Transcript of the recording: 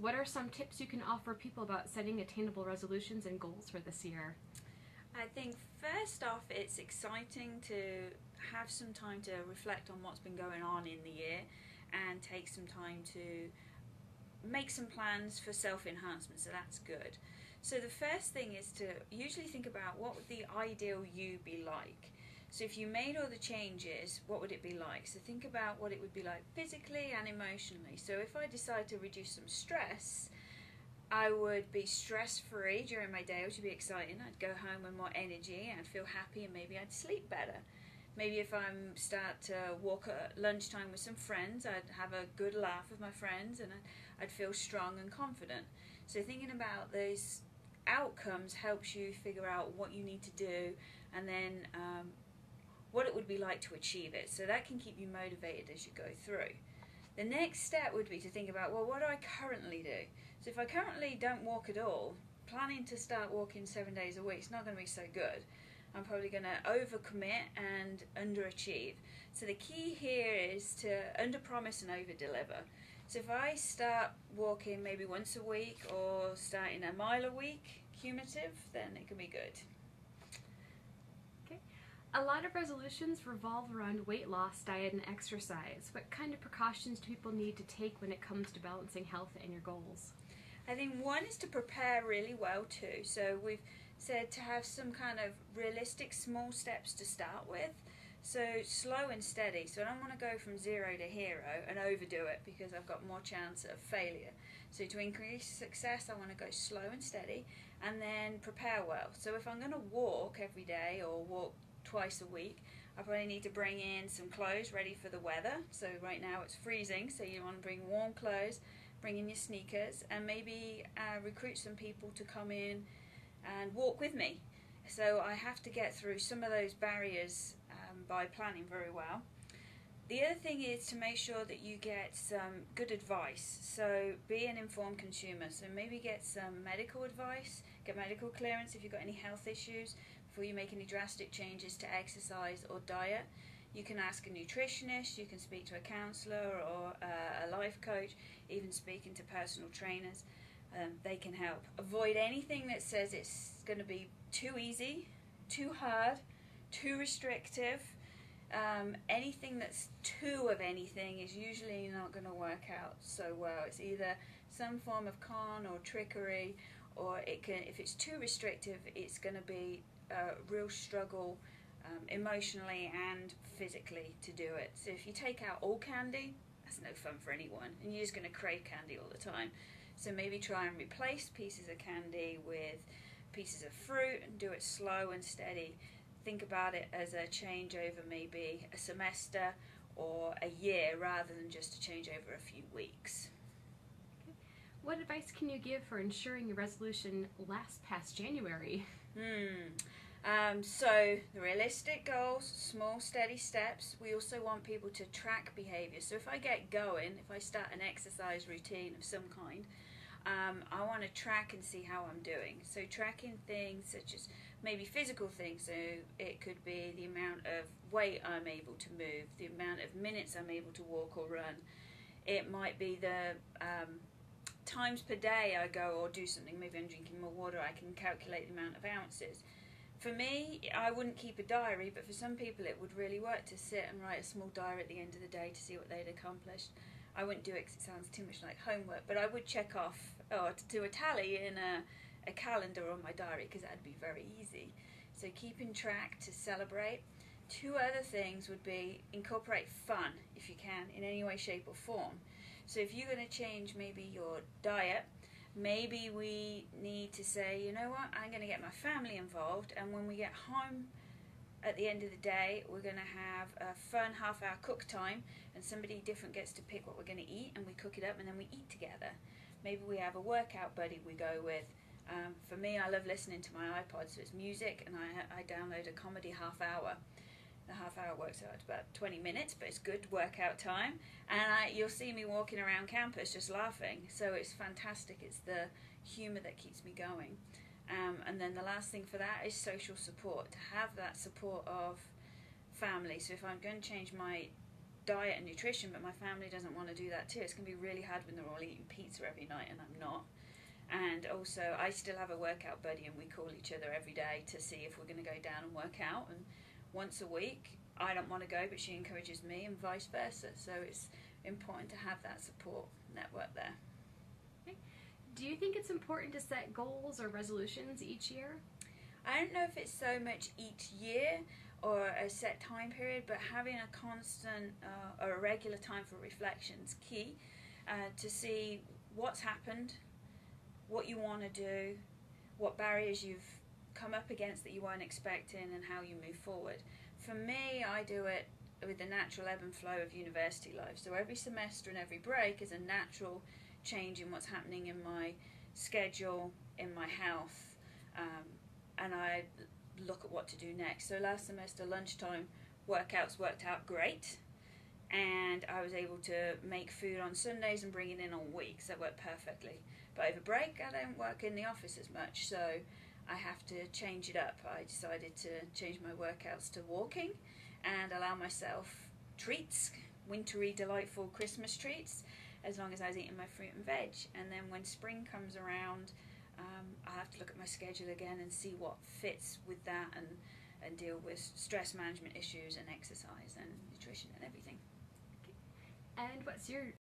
what are some tips you can offer people about setting attainable resolutions and goals for this year? I think first off, it's exciting to have some time to reflect on what's been going on in the year and take some time to make some plans for self-enhancement, so that's good. So the first thing is to usually think about what would the ideal you be like. So if you made all the changes, what would it be like? So think about what it would be like physically and emotionally. So if I decide to reduce some stress, I would be stress-free during my day, which would be exciting. I'd go home with more energy, I'd feel happy, and maybe I'd sleep better. Maybe if I start to walk at lunchtime with some friends, I'd have a good laugh with my friends, and I'd feel strong and confident. So thinking about those outcomes helps you figure out what you need to do, and then what it would be like to achieve it. So that can keep you motivated as you go through. The next step would be to think about, well, what do I currently do? So if I currently don't walk at all, planning to start walking 7 days a week is not going to be so good. I'm probably going to overcommit and underachieve. So the key here is to underpromise and overdeliver. So if I start walking maybe once a week or starting a mile a week, cumulative, then it can be good. A lot of resolutions revolve around weight loss, diet, and exercise. What kind of precautions do people need to take when it comes to balancing health and your goals? I think one is to prepare really well too. So we've said to have some kind of realistic small steps to start with. So slow and steady. So I don't want to go from 0 to hero and overdo it because I've got more chance of failure. So to increase success, I want to go slow and steady and then prepare well. So if I'm going to walk every day or walk twice a week, I probably need to bring in some clothes ready for the weather. So right now it's freezing, so you want to bring warm clothes, bring in your sneakers, and maybe recruit some people to come in and walk with me. So I have to get through some of those barriers by planning very well. The other thing is to make sure that you get some good advice. So be an informed consumer. So maybe get some medical advice, get medical clearance if you've got any health issues before you make any drastic changes to exercise or diet. You can ask a nutritionist, you can speak to a counsellor or a life coach, even speaking to personal trainers. They can help. Avoid anything that says it's going to be too easy, too hard, too restrictive. Anything that's too of anything is usually not going to work out so well. It's either some form of con or trickery, or it can, if it's too restrictive, it's going to be a real struggle emotionally and physically to do it. So if you take out all candy, that's no fun for anyone, and you're just going to crave candy all the time. So maybe try and replace pieces of candy with pieces of fruit and do it slow and steady. Think about it as a change over maybe a semester or a year rather than just a change over a few weeks. What advice can you give for ensuring your resolution lasts past January? So the realistic goals, small steady steps. We also want people to track behavior. So if I get going, if I start an exercise routine of some kind, I want to track and see how I'm doing. So tracking things such as maybe physical things. So it could be the amount of weight I'm able to move, the amount of minutes I'm able to walk or run. It might be the times per day I go or do something. Maybe I'm drinking more water. I can calculate the amount of ounces. For me, I wouldn't keep a diary, but for some people it would really work to sit and write a small diary at the end of the day to see what they'd accomplished. I wouldn't do it because it sounds too much like homework, but I would check off or to do a tally in a calendar on my diary because that'd be very easy. So keeping track to celebrate. Two other things would be incorporate fun if you can in any way, shape or form. So if you're going to change maybe your diet, maybe we need to say, you know what, I'm going to get my family involved, and when we get home at the end of the day, we're going to have a fun half-hour cook time, and somebody different gets to pick what we're going to eat, and we cook it up, and then we eat together. Maybe we have a workout buddy we go with. For me, I love listening to my iPod, so it's music, and I download a comedy half-hour. The half-hour works out about 20 minutes, but it's good workout time. And you'll see me walking around campus just laughing. So it's fantastic. It's the humour that keeps me going. And then the last thing for that is social support. To have that support of family. So if I'm going to change my diet and nutrition, but my family doesn't want to do that too. It's going to be really hard when they're all eating pizza every night and I'm not. And also, I still have a workout buddy, and we call each other every day to see if we're going to go down and work out. And once a week, I don't want to go, but she encourages me, and vice versa. So it's important to have that support network there. Okay. Do you think it's important to set goals or resolutions each year? I don't know if it's so much each year or a set time period, but having a constant or a regular time for reflection is key to see what's happened, what you want to do, what barriers you've come up against that you weren't expecting, and how you move forward. For me, I do it with the natural ebb and flow of university life. So every semester and every break is a natural change in what's happening in my schedule, in my health, and I look at what to do next. So last semester, lunchtime workouts worked out great, and I was able to make food on Sundays and bring it in on weeks. That worked perfectly. But over break, I don't work in the office as much, so I have to change it up. I decided to change my workouts to walking and allow myself treats, wintry, delightful Christmas treats, as long as I was eating my fruit and veg. And then when spring comes around, I have to look at my schedule again and see what fits with that, and deal with stress management issues and exercise and nutrition and everything. And what's your